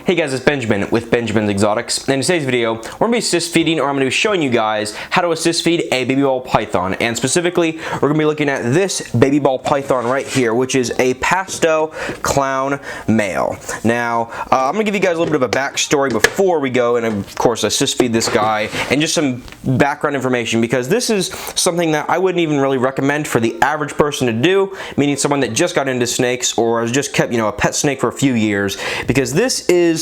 Hey guys, it's Benjamin with Benjamin's Exotics, and in today's video, we're going to be assist feeding, or I'm going to be showing you guys how to assist feed a baby ball python, and specifically, we're going to be looking at this baby ball python right here, which is a pastel clown male. Now, I'm going to give you guys a little bit of a backstory before we go and, of course, assist feed this guy, and just some background information, because this is something that I wouldn't even really recommend for the average person to do, meaning someone that just got into snakes or has just kept, a pet snake for a few years, because this is,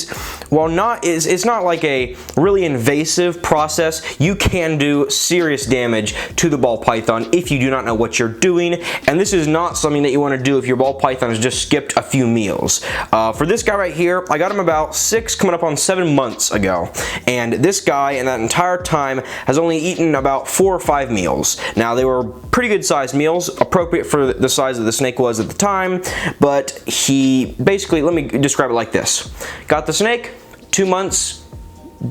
while it's not like a really invasive process, you can do serious damage to the ball python if you do not know what you're doing, and this is not something that you want to do if your ball python has just skipped a few meals. For this guy right here, I got him about 6, coming up on 7 months ago, and this guy in that entire time has only eaten about 4 or 5 meals. Now, they were pretty good sized meals, appropriate for the size that the snake was at the time, but he basically, let me describe it like this. Got the snake, 2 months,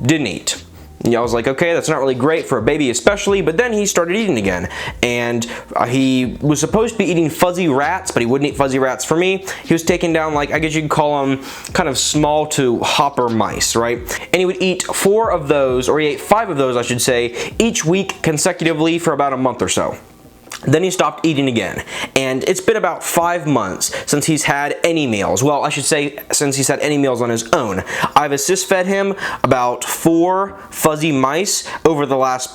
didn't eat. I was like, okay, that's not really great for a baby especially, but then he started eating again. And he was supposed to be eating fuzzy rats, but he wouldn't eat fuzzy rats for me. He was taking down, like, I guess you could call them kind of small to hopper mice, right? And he would eat 4 of those, or he ate 5 of those, I should say, each week consecutively for about a month or so. Then he stopped eating again, and it's been about 5 months since he's had any meals. Well, I should say since he's had any meals on his own. I've assist fed him about 4 fuzzy mice over the last,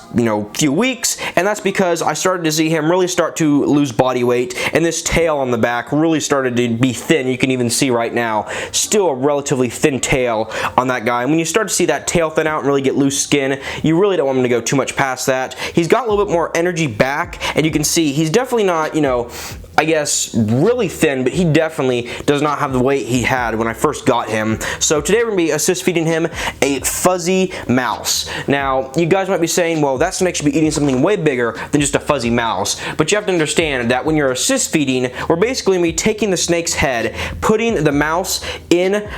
few weeks, and that's because I started to see him really start to lose body weight, and this tail on the back really started to be thin. You can even see right now, still a relatively thin tail on that guy. And when you start to see that tail thin out and really get loose skin, you really don't want him to go too much past that. He's got a little bit more energy back, and you can see he's definitely not, I guess, really thin, but he definitely does not have the weight he had when I first got him. So today we're going to be assist feeding him a fuzzy mouse. Now, you guys might be saying, well, that snake should be eating something way bigger than just a fuzzy mouse. But you have to understand that when you're assist feeding, we're basically going to be taking the snake's head, putting the mouse in,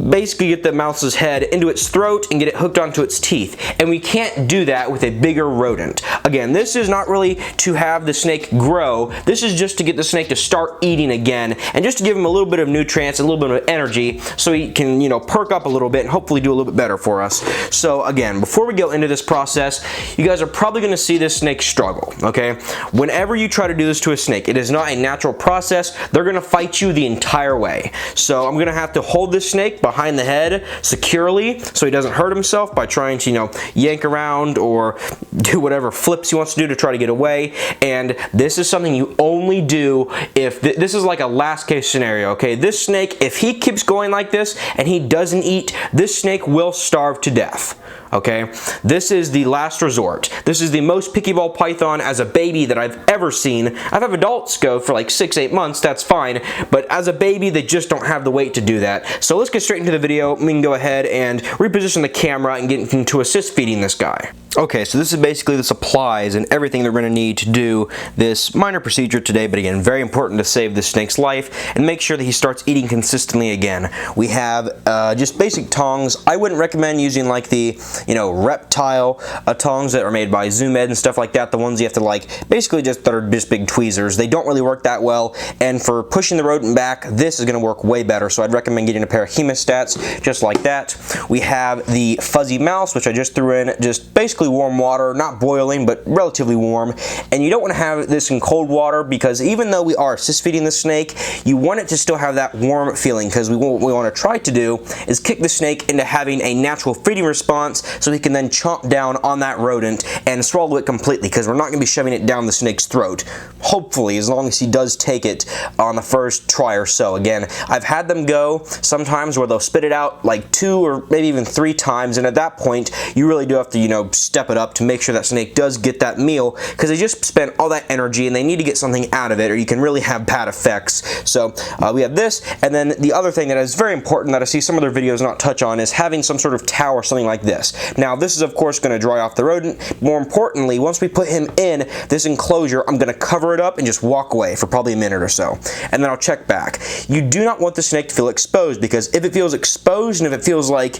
basically get the mouse's head into its throat and get it hooked onto its teeth. And we can't do that with a bigger rodent. Again, this is not really to have the snake grow. This is just to get the snake to start eating again, and just to give him a little bit of nutrients, a little bit of energy, so he can, perk up a little bit and hopefully do a little bit better for us. So again, before we go into this process, you guys are probably going to see this snake struggle, okay? Whenever you try to do this to a snake, it is not a natural process. They're going to fight you the entire way. So I'm going to have to hold this snake behind the head securely so he doesn't hurt himself by trying to, yank around or do whatever flips he wants to do to try to get away. And this is something you only do if this is like a last case scenario, okay? This snake, if he keeps going like this and he doesn't eat, this snake will starve to death. Okay, this is the last resort. This is the most picky ball python as a baby that I've ever seen. I've had adults go for like 6-8 months, that's fine, but as a baby, they just don't have the weight to do that. So let's get straight into the video. We can go ahead and reposition the camera and get into assist feeding this guy. Okay, so this is basically the supplies and everything that we're going to need to do this minor procedure today, but again, very important to save this snake's life and make sure that he starts eating consistently again. We have just basic tongs. I wouldn't recommend using like the, reptile tongs that are made by Zoom Ed and stuff like that, the ones you have to basically that are just big tweezers. They don't really work that well, and for pushing the rodent back, this is going to work way better, so I'd recommend getting a pair of hemostats just like that. We have the fuzzy mouse, which I just threw in just basically warm water, not boiling, but relatively warm. And you don't want to have this in cold water, because even though we are assist feeding the snake, you want it to still have that warm feeling, because what we want to try to do is kick the snake into having a natural feeding response so he can then chomp down on that rodent and swallow it completely, because we're not going to be shoving it down the snake's throat. Hopefully, as long as he does take it on the first try or so. Again, I've had them go sometimes where they'll spit it out like 2 or maybe even 3 times, and at that point, you really do have to, step it up to make sure that snake does get that meal, because they just spent all that energy and they need to get something out of it, or you can really have bad effects. So we have this, and then the other thing that is very important that I see some other videos not touch on is having some sort of towel or something like this. Now, this is of course going to dry off the rodent. More importantly, once we put him in this enclosure, I'm going to cover it up and just walk away for probably a minute or so, and then I'll check back. You do not want the snake to feel exposed, because if it feels exposed and if it feels like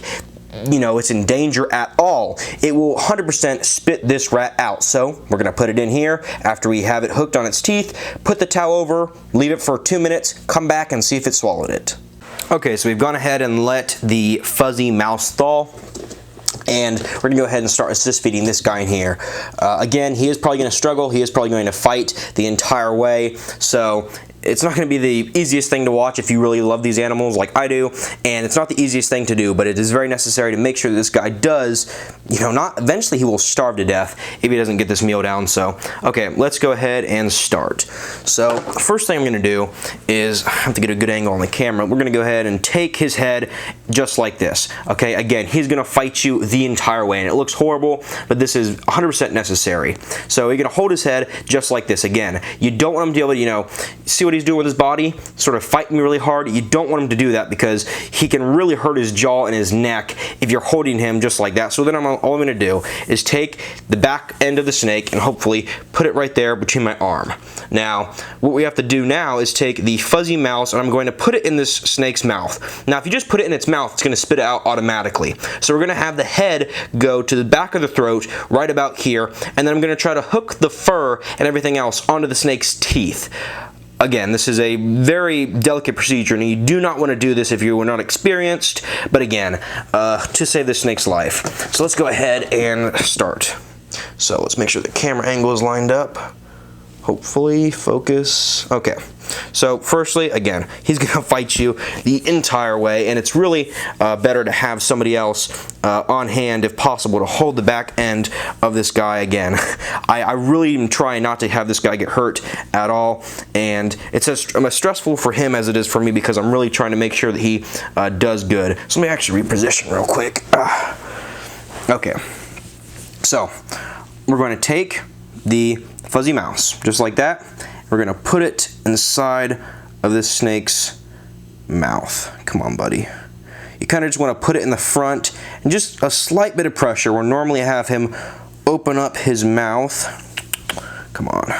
it's in danger at all, it will 100% spit this rat out. So we're gonna put it in here after we have it hooked on its teeth, put the towel over, leave it for 2 minutes, come back and see if it swallowed it. Okay, so we've gone ahead and let the fuzzy mouse thaw. And we're gonna go ahead and start assist feeding this guy in here. Again, he is probably gonna struggle. He is probably going to fight the entire way. So it's not going to be the easiest thing to watch if you really love these animals like I do, and it's not the easiest thing to do, but it is very necessary to make sure that this guy does, you know, not eventually he will starve to death if he doesn't get this meal down. So, okay, let's go ahead and start. So, first thing I'm going to do is, I have to get a good angle on the camera, we're going to go ahead and take his head just like this. Okay, again, he's going to fight you the entire way, and it looks horrible, but this is 100% necessary. So, you're going to hold his head just like this. Again, you don't want him to be able to, you know, see what he's doing with his body, sort of fighting really hard. You don't want him to do that because he can really hurt his jaw and his neck if you're holding him just like that. So then all I'm going to do is take the back end of the snake and hopefully put it right there between my arm. Now, what we have to do now is take the fuzzy mouse and I'm going to put it in this snake's mouth. Now, if you just put it in its mouth, it's going to spit it out automatically. So we're going to have the head go to the back of the throat right about here, and then I'm going to try to hook the fur and everything else onto the snake's teeth. Again, this is a very delicate procedure, and you do not want to do this if you were not experienced, but again, to save this snake's life. So let's go ahead and start. So let's make sure the camera angle is lined up. Hopefully, focus. Okay. So firstly, again, he's going to fight you the entire way, and it's really better to have somebody else on hand, if possible, to hold the back end of this guy. Again, I really am trying not to have this guy get hurt at all, and it's as stressful for him as it is for me because I'm really trying to make sure that he does good. So let me actually reposition real quick. Okay, so we're going to take the fuzzy mouse, just like that. We're going to put it inside of this snake's mouth. Come on, buddy. You kind of just want to put it in the front and just a slight bit of pressure. We'll normally have him open up his mouth. Come on.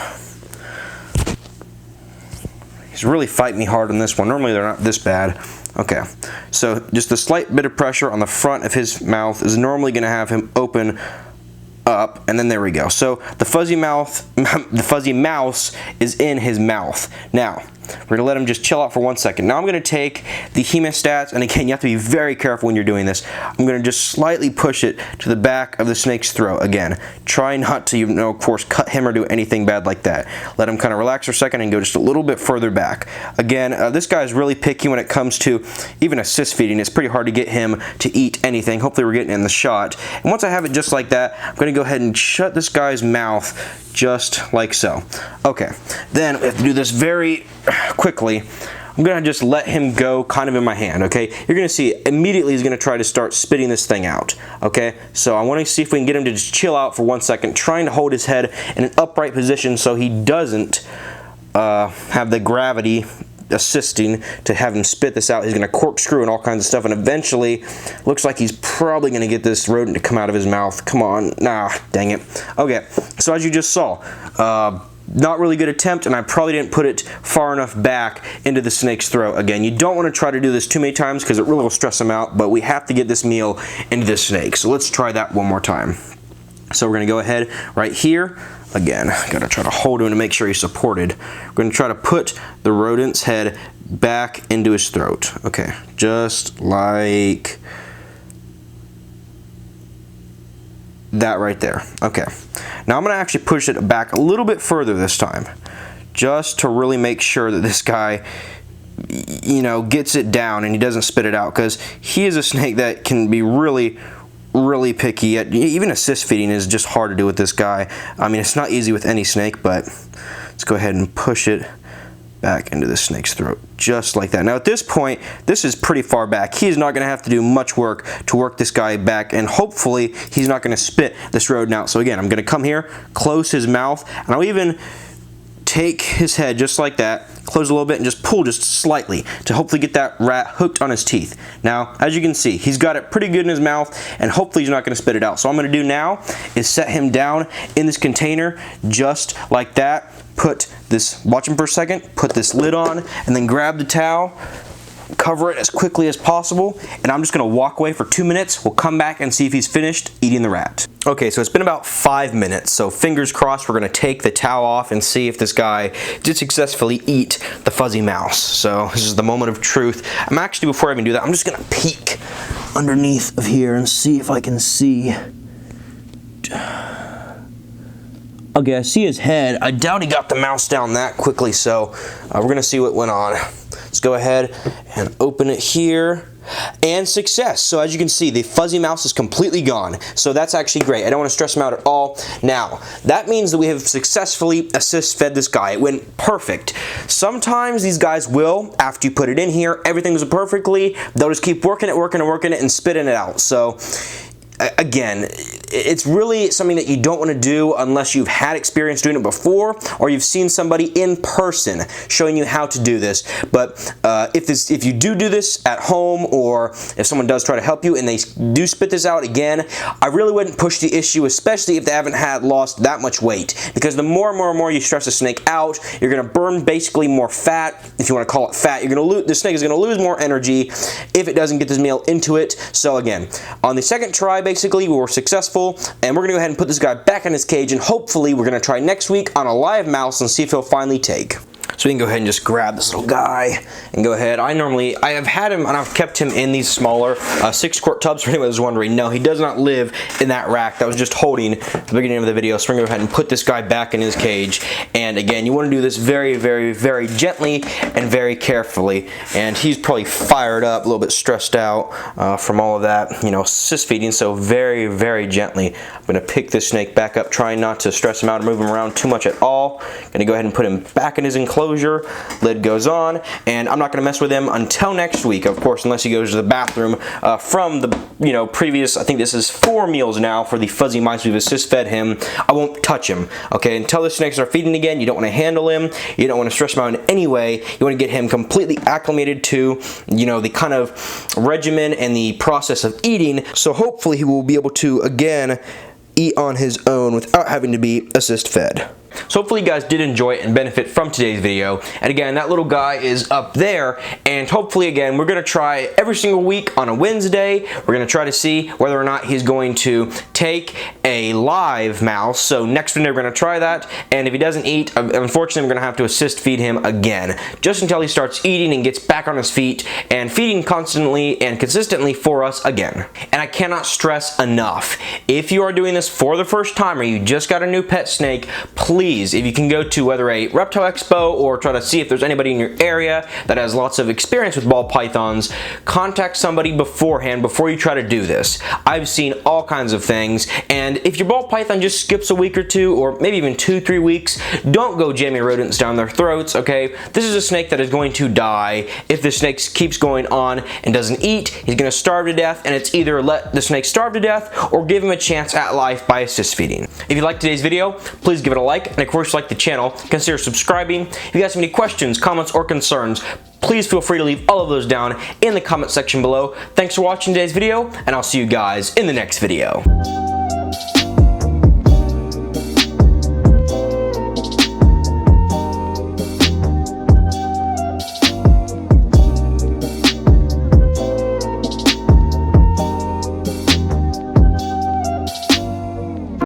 He's really fighting me hard on this one. Normally they're not this bad. Okay, so just a slight bit of pressure on the front of his mouth is normally going to have him open up, and then there we go. So the fuzzy mouse is in his mouth. Now, we're going to let him just chill out for 1 second. Now I'm going to take the hemostats, and again, you have to be very careful when you're doing this. I'm going to just slightly push it to the back of the snake's throat. Again, try not to, you know, of course, cut him or do anything bad like that. Let him kind of relax for a second and go just a little bit further back. Again, this guy is really picky when it comes to even assist feeding. It's pretty hard to get him to eat anything. Hopefully we're getting in the shot. And once I have it just like that, I'm going to go ahead and shut this guy's mouth just like so. Okay, then we have to do this very quickly. I'm going to just let him go kind of in my hand, okay? You're going to see immediately he's going to try to start spitting this thing out, okay? So I want to see if we can get him to just chill out for 1 second, trying to hold his head in an upright position so he doesn't have the gravity assisting to have him spit this out. He's going to corkscrew and all kinds of stuff, and eventually looks like he's probably going to get this rodent to come out of his mouth. Come on. Nah, dang it. Okay, so as you just saw, not really good attempt, and I probably didn't put it far enough back into the snake's throat. Again, you don't want to try to do this too many times because it really will stress him out, but we have to get this meal into the snake. So let's try that one more time. So we're going to go ahead right here. Again, got to try to hold him to make sure he's supported. We're going to try to put the rodent's head back into his throat. Okay, just like that right there. Okay, now I'm going to actually push it back a little bit further this time, just to really make sure that this guy, you know, gets it down and he doesn't spit it out, because he is a snake that can be really picky. Even assist feeding is just hard to do with this guy. I mean, it's not easy with any snake, but let's go ahead and push it back into the snake's throat, just like that. Now at this point, this is pretty far back. He's not going to have to do much work to work this guy back, and hopefully he's not going to spit this rodent out. So again, I'm going to come here, close his mouth, and I'll even take his head just like that, close a little bit, and just pull just slightly to hopefully get that rat hooked on his teeth. Now, as you can see, he's got it pretty good in his mouth, and hopefully he's not going to spit it out. So what I'm going to do now is set him down in this container just like that. Put this, watch him for a second, put this lid on, and then grab the towel, cover it as quickly as possible, and I'm just going to walk away for 2 minutes. We'll come back and see if he's finished eating the rat. Okay, so it's been about 5 minutes, so fingers crossed we're gonna take the towel off and see if this guy did successfully eat the fuzzy mouse. So this is the moment of truth. I'm actually, before I even do that, I'm just gonna peek underneath of here and see if I can see. Okay, I see his head. I doubt he got the mouse down that quickly, so we're gonna see what went on. Let's go ahead and open it here. And success. So as you can see, the fuzzy mouse is completely gone. So that's actually great. I don't want to stress him out at all. Now, that means that we have successfully assist fed this guy. It went perfect. Sometimes these guys will, after you put it in here, everything goes perfectly, they'll just keep working it and spitting it out. So again, it's really something that you don't want to do unless you've had experience doing it before or you've seen somebody in person showing you how to do this. But if you do this at home, or if someone does try to help you and they do spit this out again, I really wouldn't push the issue, especially if they haven't lost that much weight, because the more and more you stress the snake out, you're going to burn basically more fat, if you want to call it fat. You're going to the snake is going to lose more energy if it doesn't get this meal into it. So again, on the second try, basically, we were successful, and we're going to go ahead and put this guy back in his cage, and hopefully we're going to try next week on a live mouse and see if he'll finally take. So we can go ahead and just grab this little guy and go ahead. I have had him and I've kept him in these smaller 6-quart tubs. For anyone who's wondering, no, he does not live in that rack that was just holding at the beginning of the video. So we're going to go ahead and put this guy back in his cage. And again, you want to do this very, very, very gently and very carefully. And he's probably fired up, a little bit stressed out from all of that, you know, assist feeding. So very, very gently, I'm going to pick this snake back up, trying not to stress him out or move him around too much at all. Going to go ahead and put him back in his enclosure. Lid goes on, and I'm not going to mess with him until next week, of course, unless he goes to the bathroom from the previous, I think this is 4 meals now for the fuzzy mice we've assist fed him. I won't touch him, okay, until the snakes are feeding again. You don't want to handle him, you don't want to stress him out in any way. You want to get him completely acclimated to, the kind of regimen and the process of eating, so hopefully he will be able to again eat on his own without having to be assist fed. So hopefully you guys did enjoy it and benefit from today's video. And again, that little guy is up there, and hopefully again, we're going to try every single week on a Wednesday. We're going to try to see whether or not he's going to take a live mouse. So next Wednesday we're going to try that, and if he doesn't eat, unfortunately we're going to have to assist feed him again, just until he starts eating and gets back on his feet and feeding constantly and consistently for us again. And I cannot stress enough, if you are doing this for the first time or you just got a new pet snake, please, if you can go to whether a reptile expo or try to see if there's anybody in your area that has lots of experience with ball pythons, contact somebody beforehand before you try to do this. I've seen all kinds of things, and if your ball python just skips a week or two, or maybe even 2-3 weeks, don't go jamming rodents down their throats, okay? This is a snake that is going to die if the snake keeps going on and doesn't eat. He's going to starve to death, and it's either let the snake starve to death or give him a chance at life by assist feeding. If you liked today's video, please give it a like, and of course, like the channel, consider subscribing. If you guys have any questions, comments, or concerns, please feel free to leave all of those down in the comment section below. Thanks for watching today's video, and I'll see you guys in the next video.